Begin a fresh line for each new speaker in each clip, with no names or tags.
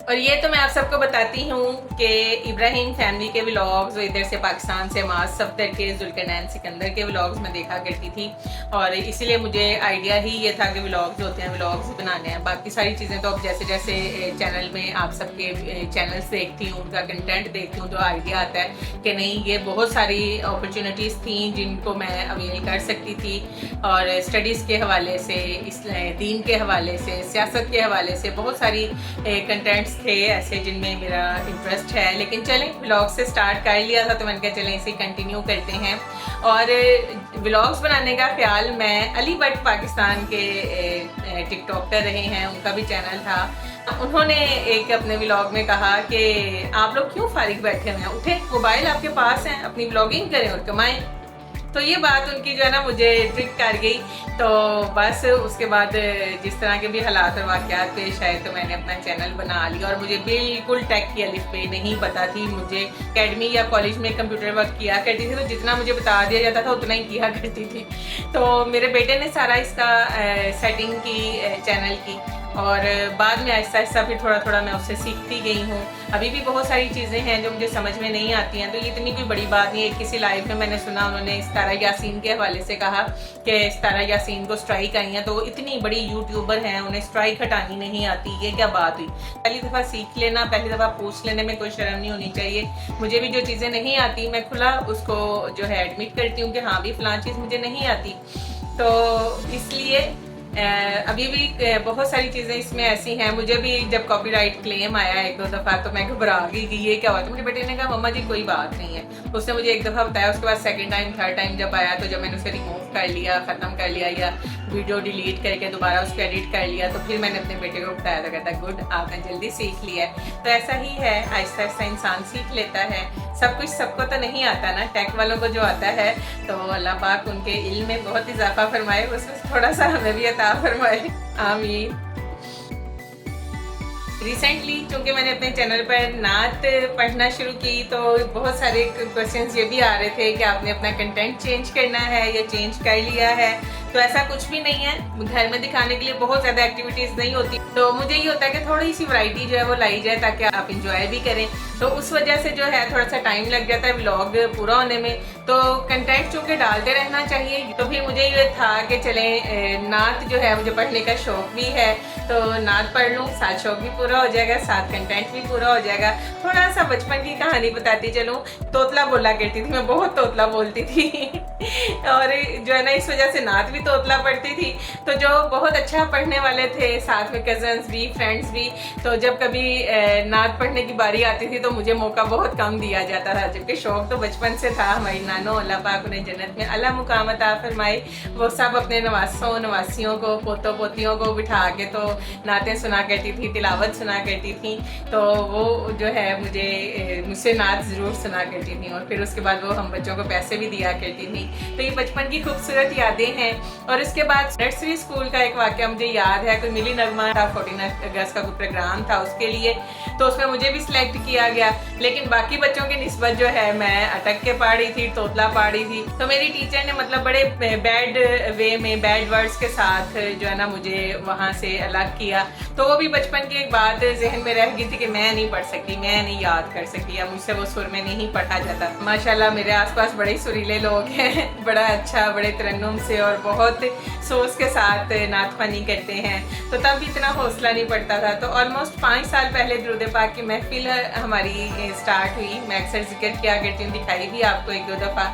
और ये तो मैं आप सबको बताती हूँ कि इब्राहिम फैमिली के व्लॉग्स, इधर से पाकिस्तान से माज सफ्दर के, जुल्करनैन सिकंदर के व्लॉग्स मैं देखा करती थी और इसीलिए मुझे आइडिया ही ये था कि व्लॉग्स होते हैं, व्लॉग्स बनाने हैं। बाकी सारी चीज़ें तो अब जैसे जैसे चैनल में आप सबके चैनल्स देखती हूँ, उनका कंटेंट देखती हूँ, तो आइडिया आता है कि नहीं, ये बहुत सारी अपॉर्चुनिटीज़ थी जिनको मैं अवेल कर सकती थी। और स्टडीज़ के हवाले से, इस दीन के हवाले से, सियासत के हवाले से बहुत सारी कंटेंट्स थे ऐसे जिनमें मेरा इंटरेस्ट है। लेकिन चलें, व्लॉग से स्टार्ट कर लिया था तो मैंने कहा चलें इसे कंटिन्यू करते हैं। और व्लॉग्स बनाने का ख्याल मैं अली भट्ट पाकिस्तान के टिकटॉकर रहे हैं, उनका भी चैनल था। उन्होंने एक अपने व्लॉग में कहा कि आप लोग क्यों फारिग बैठे हुए हैं, उठे, मोबाइल आपके पास हैं, अपनी व्लॉगिंग करें और कमाएं। तो ये बात उनकी जो है ना मुझे ट्रिक कर गई। तो बस उसके बाद जिस तरह के भी हालात और वाक़यात पेश आए तो मैंने अपना चैनल बना लिया। और मुझे बिल्कुल टेक की अलिफ बे नहीं पता थी। मुझे अकेडमी या कॉलेज में कंप्यूटर वर्क किया करती थी, तो जितना मुझे बता दिया जाता था उतना ही किया करती थी। तो मेरे बेटे ने सारा इसका सेटिंग की चैनल की, और बाद में आहिस्ता आहिस्ता फिर थोड़ा थोड़ा मैं उससे सीखती गई हूँ। अभी भी बहुत सारी चीज़ें हैं जो मुझे समझ में नहीं आती हैं, तो ये इतनी कोई बड़ी बात नहीं है। किसी लाइव में मैंने सुना, उन्होंने इस्तारा यासीन के हवाले से कहा कि इस्तारा यासीन को स्ट्राइक आई हैं, तो इतनी बड़ी यूट्यूबर हैं, उन्हें स्ट्राइक हटानी नहीं आती, ये क्या बात हुई। पहली दफ़ा सीख लेना, पहली दफ़ा पूछ लेने में कोई शर्म नहीं होनी चाहिए। मुझे भी जो चीज़ें नहीं आती मैं खुला उसको जो है एडमिट करती हूँ कि हाँ भी फ़लाँ चीज़ मुझे नहीं आती। तो इसलिए अभी भी बहुत सारी चीज़ें इसमें ऐसी हैं। मुझे भी जब कॉपीराइट क्लेम आया एक दो दफ़ा तो मैं घबरा गई कि ये क्या हुआ। तो मुझे बेटे ने कहा मम्मा जी कोई बात नहीं है। उसने मुझे एक दफ़ा बताया, उसके बाद सेकंड टाइम थर्ड टाइम जब आया तो जब मैंने उसे रिमूव कर लिया, ख़त्म कर लिया या वीडियो डिलीट करके दोबारा उसको एडिट कर लिया, तो फिर मैंने अपने बेटे को बताया तो कहता गुड, आपने जल्दी सीख लिया है। तो ऐसा ही है, आहिस्ता आहिस्ता इंसान सीख लेता है। सब कुछ सबको तो नहीं आता ना, टेक वालों को जो आता है तो अल्लाह पाक उनके इल्म में बहुत इजाफा फरमाए, उसमें थोड़ा सा हमें भी अता फरमाए, आमीन। रिसेंटली चूँकि मैंने अपने चैनल पर नात पढ़ना शुरू की तो बहुत सारे क्वेश्चंस ये भी आ रहे थे कि आपने अपना कंटेंट चेंज करना है या चेंज कर लिया है। तो ऐसा कुछ भी नहीं है, घर में दिखाने के लिए बहुत ज़्यादा एक्टिविटीज़ नहीं होती, तो मुझे ये होता है कि थोड़ी सी वैरायटी जो है वो लाई जाए ताकि आप इंजॉय भी करें। तो उस वजह से जो है थोड़ा सा टाइम लग जाता है व्लॉग पूरा होने में। तो कंटेंट चूँकि डालते रहना चाहिए, तो फिर मुझे ये था कि चलें नात जो है, मुझे पढ़ने का शौक़ भी है तो नात पढ़ लूँ, साथ शौक़ भी पूरा हो जाएगा, साथ कंटेंट भी पूरा हो जाएगा। थोड़ा सा बचपन की कहानी बताती चलूँ। तोतला बोला करती थी मैं, बहुत तोतला बोलती थी और जो है ना इस वजह से नात भी तोतला पढ़ती थी। तो जो बहुत अच्छा पढ़ने वाले थे, साथ में कजन्स भी, फ्रेंड्स भी, तो जब कभी नात पढ़ने की बारी आती थी तो मुझे मौका बहुत कम दिया जाता था, जबकि शौक़ तो बचपन से था। हमारी नानो, अल्लाह पाक उन्हें जन्नत में अला मुकाम अता फरमाए, वो सब अपने नवासों नवासियों को, पोतों पोतियों को बिठा के तो नातें सुना करती थी, तिलावत सुना करती थी। तो वो जो है मुझसे नात ज़रूर सुना करती थी और फिर उसके बाद वो हम बच्चों को पैसे भी दिया करती थी। तो ये बचपन की खूबसूरत यादें हैं। और इसके बाद नर्सरी स्कूल का एक वाक़या मुझे याद है, कोई मिली नगमा था, 14 अगस्त का कोई प्रोग्राम था उसके लिए, तो उसमें मुझे भी सिलेक्ट किया गया। लेकिन बाकी बच्चों की निस्बत जो है मैं अटक के पढ़ रही थी, तोतला पढ़ रही थी। तो मेरी टीचर ने मतलब बड़े बैड वे में, बैड वर्ड्स के साथ जो है ना मुझे वहाँ से अलग किया। तो वो भी बचपन की एक बात जहन में रह गई थी कि मैं नहीं पढ़ सकती, मैं नहीं याद कर सकती, या मुझसे वो सुर में नहीं पढ़ा जाता। माशाल्लाह मेरे आसपास बड़े सुरीले लोग हैं, बड़ा अच्छा, बड़े तरन्नुम से और बहुत सोच के साथ नात ख़वानी करते हैं। तो तब भी इतना हौसला नहीं पड़ता था। तो ऑलमोस्ट 5 साल पहले दुरूद पाक की महफिल हमारी स्टार्ट हुई। मैं अक्सर जिक्र किया करती हूँ, दिखाई भी आपको एक दो दफ़ा।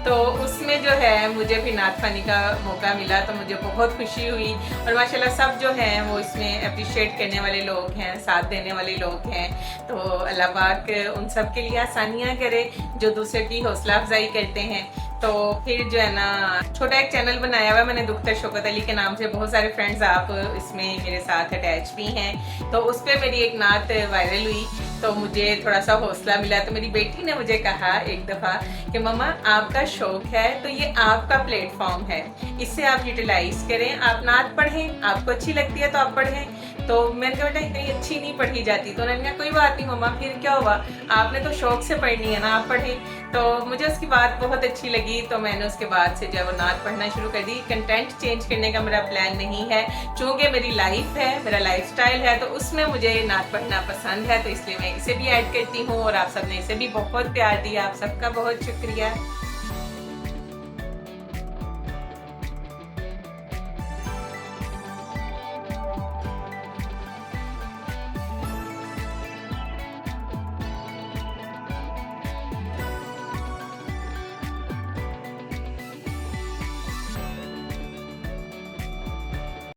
तो उसमें जो है मुझे भी नात ख़वानी का मौका मिला, तो मुझे बहुत खुशी हुई। और माशाल्लाह सब जो हैं वो इसमें अप्रिशिएट करने वाले लोग हैं, साथ देने वाले लोग हैं। तो अल्लाह पाक उन सब के लिए आसानियाँ करे जो दूसरे की हौसला अफजाई करते हैं। तो फिर जो है ना छोटा एक चैनल बनाया हुआ है मैंने, दुख्तर शौकत अली के नाम से। बहुत सारे फ्रेंड्स आप इसमें मेरे साथ अटैच भी हैं। तो उस पर मेरी एक नात वायरल हुई तो मुझे थोड़ा सा हौसला मिला। तो मेरी बेटी ने मुझे कहा एक दफ़ा कि मम्मा आपका शौक़ है तो ये आपका प्लेटफॉर्म है, इससे आप यूटिलाइज करें, आप नात पढ़ें, आपको अच्छी लगती है तो आप पढ़ें। तो मैंने कहा बेटा इतनी अच्छी नहीं पढ़ी जाती। तो उन्होंने कहा कोई बात नहीं मम्मा, फिर क्या हुआ, आपने तो शौक से पढ़नी है ना, आप पढ़े। तो मुझे उसकी बात बहुत अच्छी लगी, तो मैंने उसके बाद से जो है वो नात पढ़ना शुरू कर दी। कंटेंट चेंज करने का मेरा प्लान नहीं है, चूँकि मेरी लाइफ है, मेरा लाइफस्टाइल है, तो उसमें मुझे नात पढ़ना पसंद है, तो इसलिए मैं इसे भी ऐड करती हूँ। और आप सबने इसे भी बहुत प्यार दिया, आप सबका बहुत शुक्रिया।